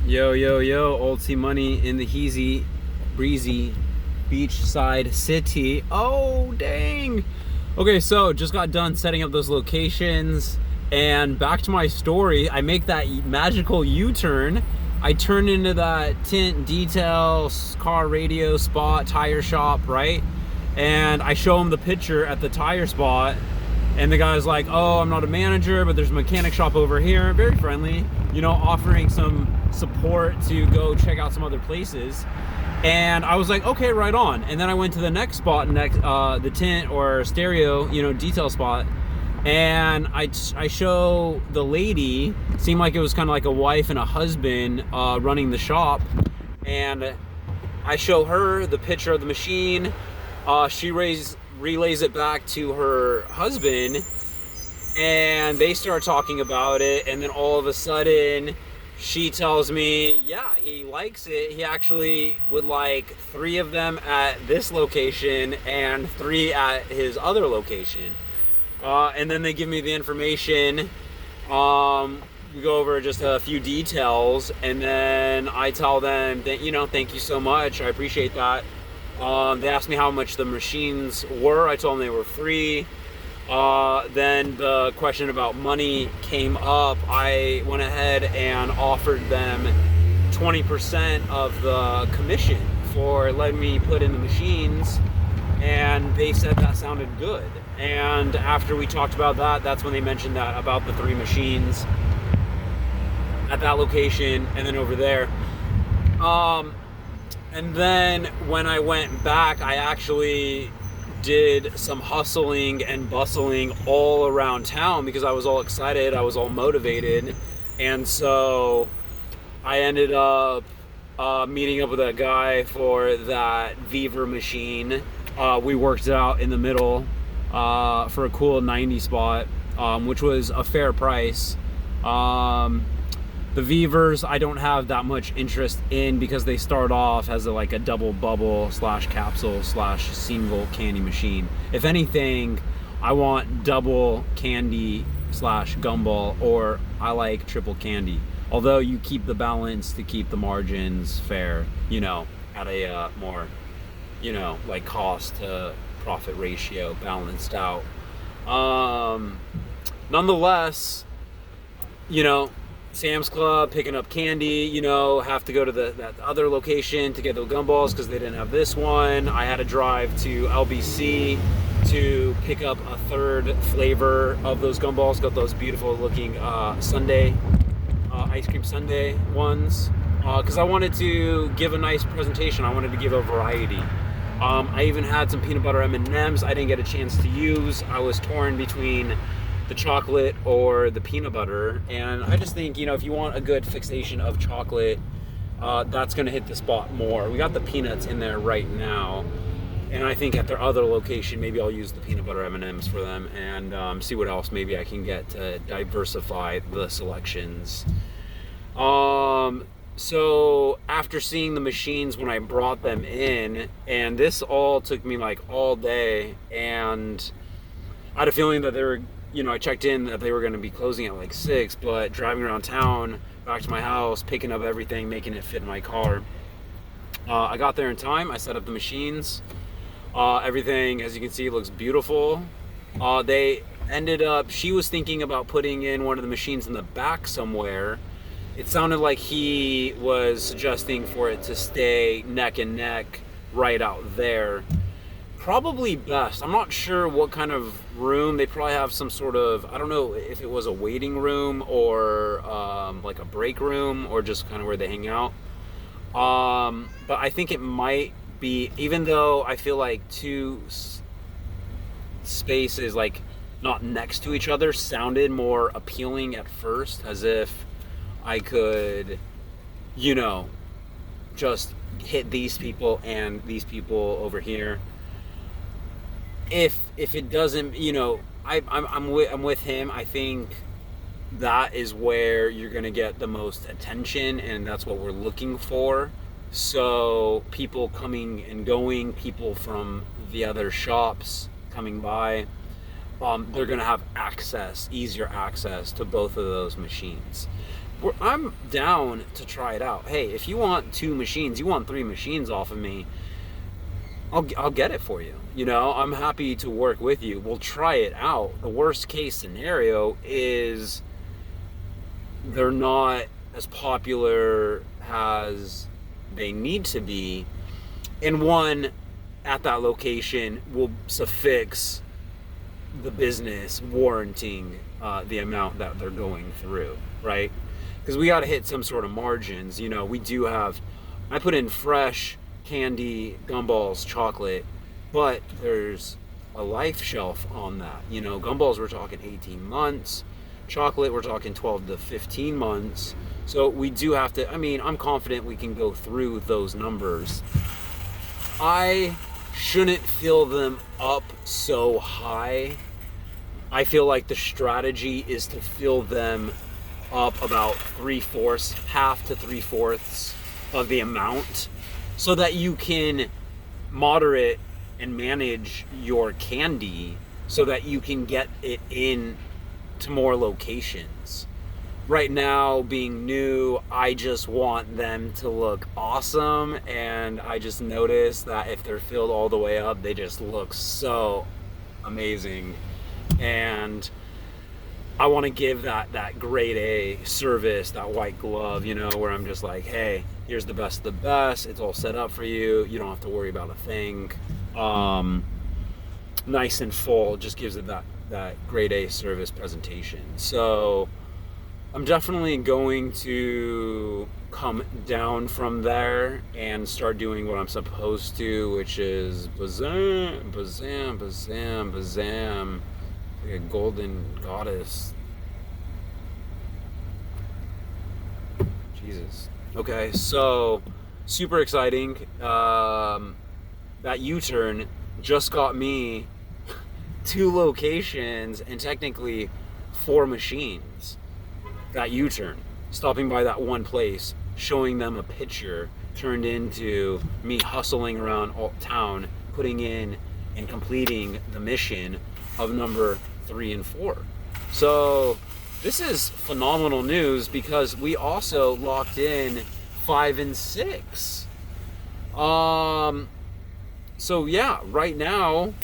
Yo, yo, yo, old C Money in the heezy, breezy, beachside city. Oh, dang. Okay, so just got done setting up those locations, and back to my story. I make that magical U-turn. I turn into that tint, detail, car radio spot, tire shop, right? And I show him the picture at the tire spot, and the guy's like, oh, I'm not a manager, but there's a mechanic shop over here. Very friendly, offering some support to go check out some other places. And I was like, okay, right on. And then I went to the next spot, the tint or stereo, detail spot. And I show the lady, seemed like it was kind of like a wife and a husband running the shop. And I show her the picture of the machine. She relays it back to her husband, and they start talking about it. And then all of a sudden, she tells me, yeah, he likes it. He actually would like 3 of them at this location and 3 at his other location. And then they give me the information. We go over just a few details, and then I tell them that, thank you so much. I appreciate that. They asked me how much the machines were. I told them they were free. Then the question about money came up. I went ahead and offered them 20% of the commission for letting me put in the machines, and they said that sounded good. And after we talked about that, that's when they mentioned that about the 3 machines at that location and then over there. And then when I went back, I actually did some hustling and bustling all around town because I was all excited, I was all motivated. And so I ended up meeting up with a guy for that Beaver machine. We worked it out in the middle for a cool 90 spot, which was a fair price. The Beavers I don't have that much interest in because they start off as a double bubble / capsule / single candy machine. If anything, I want double candy / gumball, or I like triple candy. Although you keep the balance to keep the margins fair, at a more, cost to profit ratio balanced out. Nonetheless, Sam's Club, picking up candy, have to go to that other location to get the gumballs because they didn't have this one. I had to drive to LBC to pick up a 3rd flavor of those gumballs. Got those beautiful looking sundae, ice cream sundae ones, because I wanted to give a nice presentation. I wanted to give a variety. I even had some peanut butter M&Ms I didn't get a chance to use. I was torn between the chocolate or the peanut butter, and I just think, if you want a good fixation of chocolate, that's going to hit the spot more. We got the peanuts in there right now, and I think at their other location maybe I'll use the peanut butter M&Ms for them and see what else maybe I can get to diversify the selections. So after seeing the machines when I brought them in, and this all took me all day, and I had a feeling that they were, I checked in that they were going to be closing at 6, but driving around town, back to my house, picking up everything, making it fit in my car. I got there in time. I set up the machines. Everything, as you can see, looks beautiful. They ended up, she was thinking about putting in one of the machines in the back somewhere. It sounded like he was suggesting for it to stay neck and neck right out there. Probably best. I'm not sure what kind of room. They probably have some sort of, I don't know if it was a waiting room or a break room or just kind of where they hang out. But I think it might be, even though I feel like 2 spaces not next to each other sounded more appealing at first, as if I could, just hit these people and these people over here. If it doesn't, I'm with him. I think that is where you're gonna get the most attention, and that's what we're looking for. So people coming and going, people from the other shops coming by, they're gonna have easier access to both of those machines. I'm down to try it out. Hey, if you want 2 machines, you want 3 machines off of me, I'll get it for you. You know, I'm happy to work with you. We'll try it out. The worst case scenario is they're not as popular as they need to be, and one at that location will suffix the business warranting the amount that they're going through, right? Because we got to hit some sort of margins. You know, we do have, I put in fresh candy, gumballs, chocolate, but there's a life shelf on that. You know, gumballs, we're talking 18 months. Chocolate, we're talking 12 to 15 months. So we do have to, I mean, I'm confident we can go through those numbers. I shouldn't fill them up so high. I feel like the strategy is to fill them up about 3/4, half to 3/4 of the amount, so that you can moderate and manage your candy so that you can get it in to more locations. Right now, being new, I just want them to look awesome, and I just noticed that if they're filled all the way up, they just look so amazing. And I want to give that grade A service, that white glove, you know, where I'm just like, hey, here's the best of the best. It's all set up for you. You don't have to worry about a thing. Nice and full, just gives it that grade A service presentation. So I'm definitely going to come down from there and start doing what I'm supposed to, which is bazam, bazam, bazam, bazam. Like a golden goddess. Jesus. Okay, so super exciting. That U-turn just got me 2 locations and technically 4 machines. That U-turn, stopping by that one place, showing them a picture, turned into me hustling around town, putting in and completing the mission of number 3 and 4. So this is phenomenal news because we also locked in 5 and 6. So yeah, right now,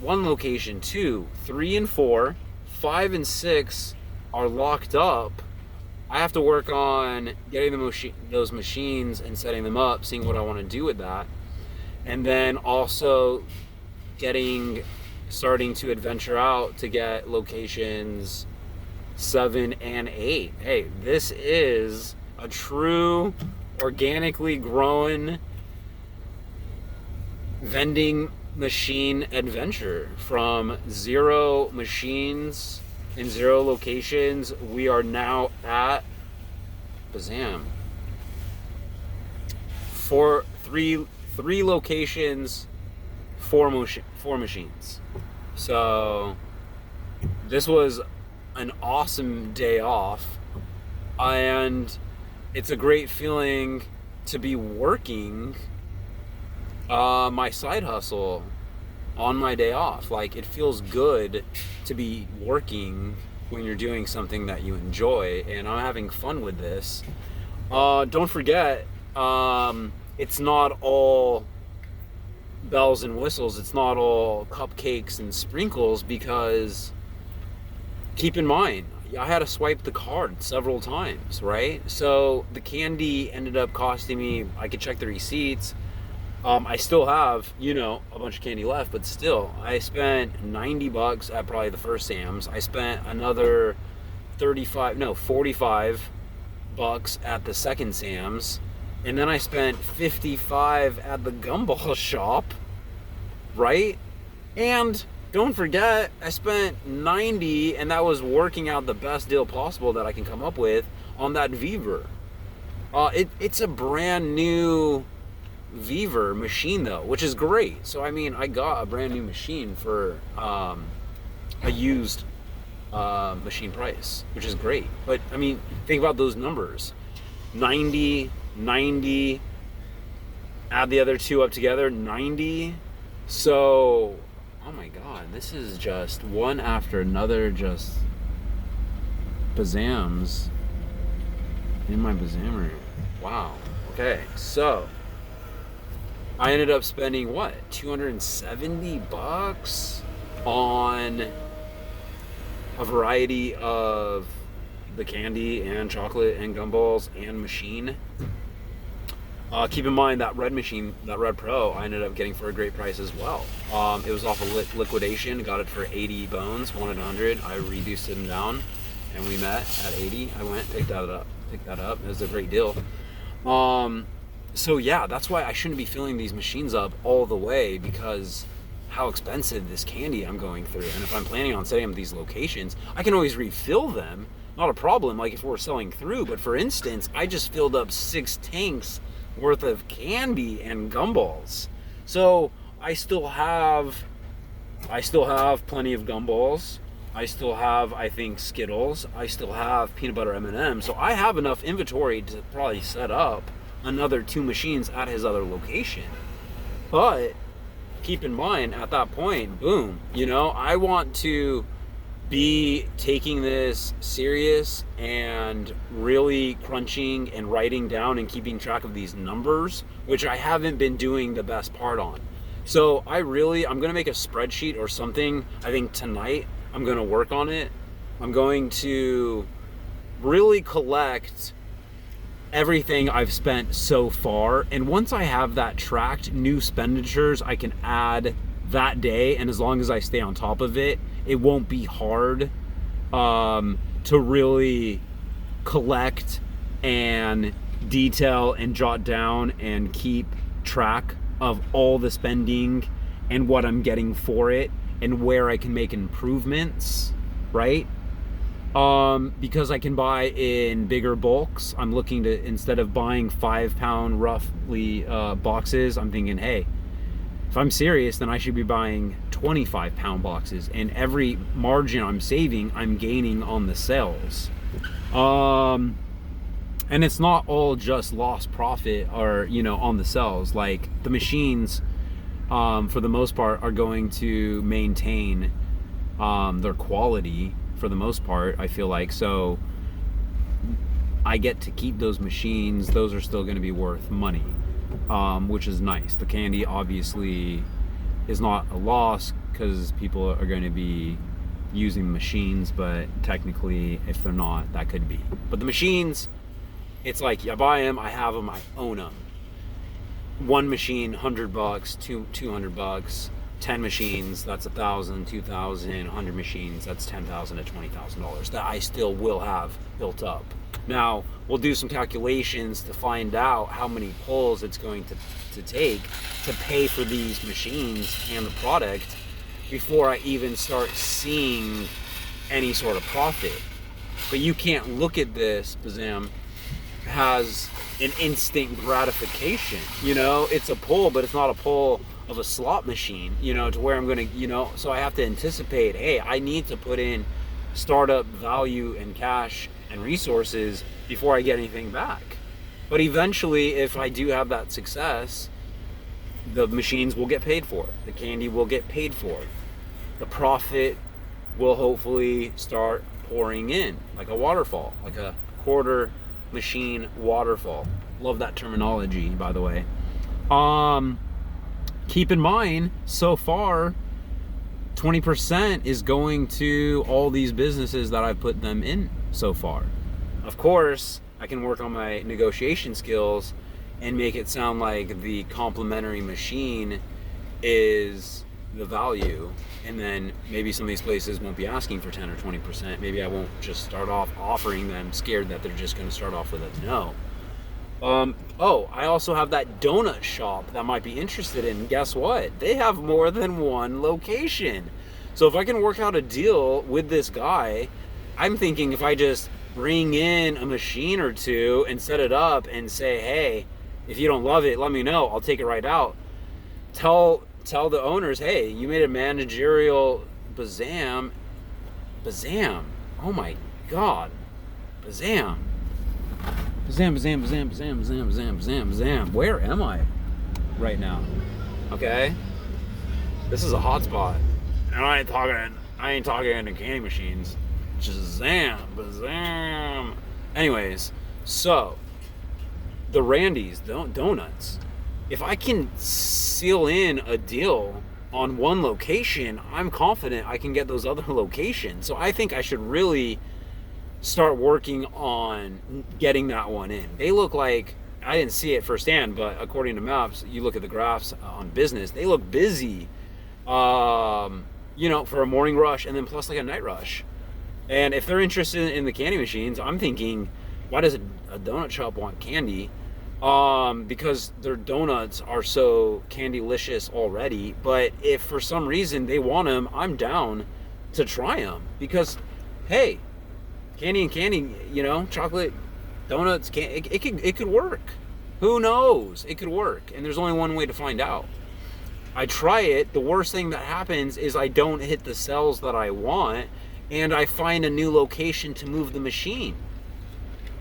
1 location, 2, 3 and 4, 5 and 6 are locked up. I have to work on getting those machines and setting them up, seeing what I want to do with that, and then also starting to adventure out to get locations 7 and 8. Hey, this is a true organically grown vending machine adventure. From 0 machines in 0 locations, we are now at bazam, 3 locations, 4 machines. So this was an awesome day off, and it's a great feeling to be working my side hustle on my day off. Like, it feels good to be working when you're doing something that you enjoy, and I'm having fun with this. Don't forget, it's not all bells and whistles, it's not all cupcakes and sprinkles, because keep in mind, I had to swipe the card several times, right? So the candy ended up costing me, I could check the receipts, I still have, you know, a bunch of candy left, but still, I spent $90 at probably the first Sam's. I spent another 45 bucks at the second Sam's, and then I spent 55 at the gumball shop, right? And don't forget, I spent 90, and that was working out the best deal possible that I can come up with on that Viver. It's a brand new Viver machine though, which is great. So I mean, I got a brand new machine for a used machine price, which is great. But I mean, think about those numbers: 90, add the other 2 up together, 90. So Oh my god, this is just one after another, just bazams in my bazamer. Wow. Okay, so I ended up spending what, $270 on a variety of the candy and chocolate and gumballs and machine. Keep in mind that red machine, that Red Pro, I ended up getting for a great price as well. It was off of liquidation, got it for 80 bones, wanted 100. I reduced them down, and we met at 80. I went, picked that up. It was a great deal. So yeah, that's why I shouldn't be filling these machines up all the way, because how expensive this candy I'm going through. And if I'm planning on setting up these locations, I can always refill them. Not a problem, like if we're selling through. But for instance, I just filled up 6 tanks worth of candy and gumballs. So I still have plenty of gumballs. I still have, I think, Skittles. I still have peanut butter M&Ms. So I have enough inventory to probably set up another 2 machines at his other location. But keep in mind, at that point, boom, I want to be taking this serious and really crunching and writing down and keeping track of these numbers, which I haven't been doing the best part on. So I'm going to make a spreadsheet or something. I think tonight I'm going to work on it. I'm going to really collect everything I've spent so far. And once I have that tracked, new expenditures I can add that day. And as long as I stay on top of it, it won't be hard to really collect and detail and jot down and keep track of all the spending and what I'm getting for it and where I can make improvements, right? Because I can buy in bigger bulks. I'm looking to, instead of buying 5-pound roughly boxes, I'm thinking, hey, if I'm serious, then I should be buying 25-pound boxes, and every margin I'm saving, I'm gaining on the sales. And it's not all just lost profit or, on the sales. Like the machines, for the most part, are going to maintain their quality for the most part, I feel like. So I get to keep those machines. Those are still going to be worth money, which is nice. The candy obviously is not a loss because people are going to be using the machines, but technically if they're not, that could be. But the machines, it's like I buy them, I have them, I own them. One machine, $100, $200, 10 machines, that's $1,000, $2,000, 100 machines, that's $10,000 to $20,000 that I still will have built up. Now, we'll do some calculations to find out how many pulls it's going to take to pay for these machines and the product before I even start seeing any sort of profit. But you can't look at this, Bazam, as an instant gratification. It's a pull, but it's not a pull of a slot machine, to where I'm going to, so I have to anticipate, hey, I need to put in startup value and cash and resources before I get anything back. But eventually, if I do have that success, the machines will get paid for. The candy will get paid for. The profit will hopefully start pouring in like a waterfall, like a quarter machine waterfall. Love that terminology, by the way. Keep in mind, so far, 20% is going to all these businesses that I've put them in so far. Of course, I can work on my negotiation skills and make it sound like the complimentary machine is the value, and then maybe some of these places won't be asking for 10 or 20%. Maybe I won't just start off offering them, scared that they're just going to start off with a no. I also have that donut shop that might be interested in. Guess what? They have more than one location. So if I can work out a deal with this guy, I'm thinking if I just bring in a machine or two and set it up and say, hey, if you don't love it, let me know. I'll take it right out. Tell the owners, hey, you made a managerial Bazam. Oh my God. Bazam. Where am I right now? Okay. This is a hot spot. And I ain't talking into candy machines. Shazam, bazam. Anyways, so the Randy's donuts. If I can seal in a deal on one location, I'm confident I can get those other locations. So I think I should really start working on getting that one in. They look like, I didn't see it firsthand, but according to maps, you look at the graphs on business, they look busy, for a morning rush and then plus like a night rush. And if they're interested in the candy machines, I'm thinking, why does a donut shop want candy? Because their donuts are so candy-licious already. But if for some reason they want them, I'm down to try them. Because, hey, candy and candy, chocolate donuts, it could work. Who knows? It could work. And there's only one way to find out. I try it. The worst thing that happens is I don't hit the cells that I want, and I find a new location to move the machine.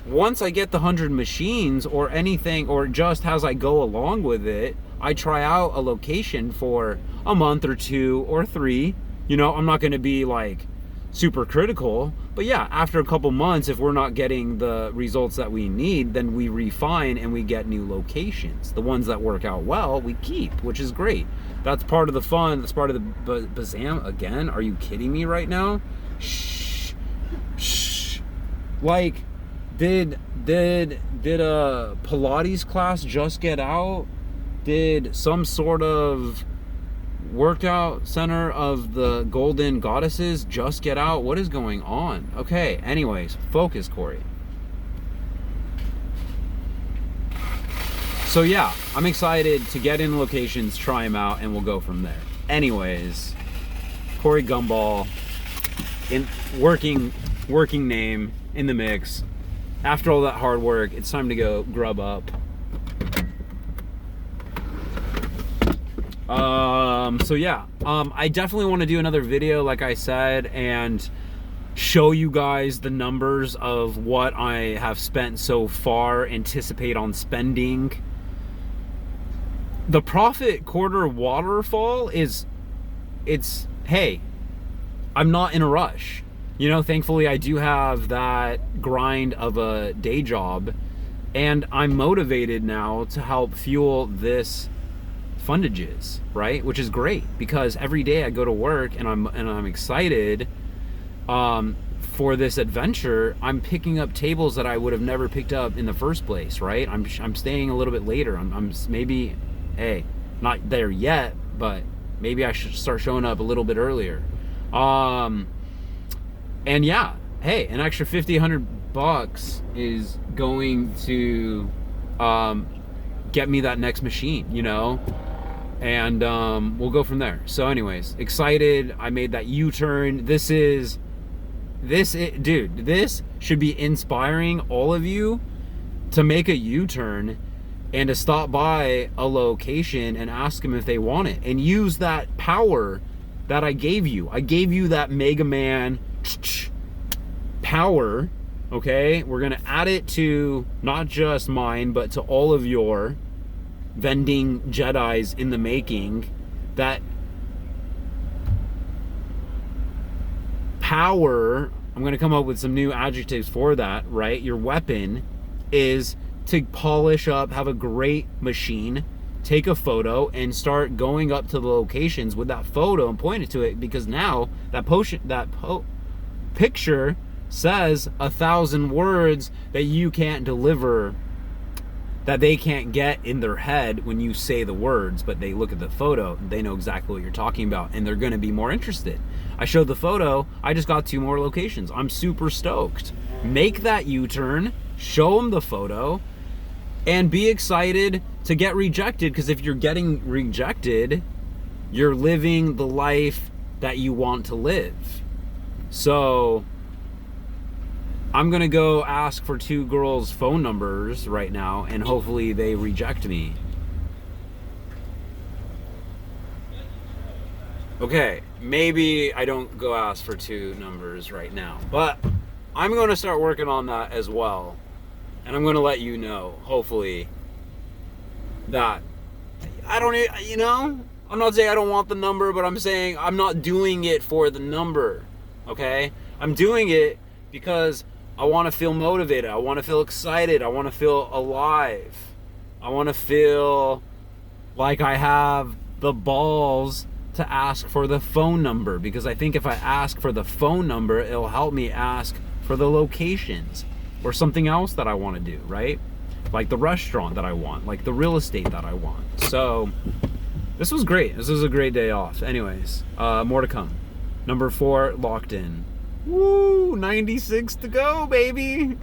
Once I get the 100 machines or anything, or just as I go along with it, I try out a location for a month or 2 or 3. I'm not going to be like super critical, but yeah, after a couple months, if we're not getting the results that we need, then we refine and we get new locations. The ones that work out well, we keep, which is great. That's part of the fun. That's part of the bazam. Again, are you kidding me right now? Shh. Like, did a Pilates class just get out? Did some sort of workout center of the golden goddesses just get out? What is going on? Okay, anyways, focus, Corey. So yeah, I'm excited to get in locations, try them out, and we'll go from there. Anyways, Corey Gumball, in working name in the mix. After all that hard work, it's time to go grub up. So yeah, I definitely want to do another video, like I said, and show you guys the numbers of what I have spent so far, anticipate on spending. The profit quarter waterfall hey, I'm not in a rush. Thankfully I do have that grind of a day job, and I'm motivated now to help fuel this fundages, right? Which is great, because every day I go to work and I'm excited for this adventure. I'm picking up tables that I would have never picked up in the first place, right? I'm staying a little bit later. I'm maybe, hey, not there yet, but maybe I should start showing up a little bit earlier. And yeah, hey, an extra $100 is going to get me that next machine, and we'll go from there. So anyways, excited. I made that U-turn. This should be inspiring all of you to make a U-turn and to stop by a location and ask them if they want it, and use that power that I gave you. I gave you that Mega Man power, okay? We're gonna add it to not just mine, but to all of your vending Jedis in the making. That power, I'm gonna come up with some new adjectives for that, right? Your weapon is to polish up, have a great machine, take a photo, and start going up to the locations with that photo and point it to it, because now that picture says 1,000 words that you can't deliver, that they can't get in their head when you say the words, but they look at the photo, they know exactly what you're talking about, and they're going to be more interested. I showed the photo, I just got 2 more locations. I'm super stoked. Make that U-turn, show them the photo, and be excited to get rejected, because if you're getting rejected, you're living the life that you want to live. So I'm gonna go ask for 2 girls' phone numbers right now, and hopefully they reject me. Okay, maybe I don't go ask for 2 numbers right now, but I'm gonna start working on that as well. And I'm gonna let you know, hopefully, that I don't, I'm not saying I don't want the number, but I'm saying I'm not doing it for the number, okay? I'm doing it because I want to feel motivated. I want to feel excited. I want to feel alive. I want to feel like I have the balls to ask for the phone number, because I think if I ask for the phone number, it'll help me ask for the locations or something else that I want to do, right? Like the restaurant that I want, like the real estate that I want. So this was great. This was a great day off. Anyways, more to come. Number 4 locked in. Woo, 96 to go, baby.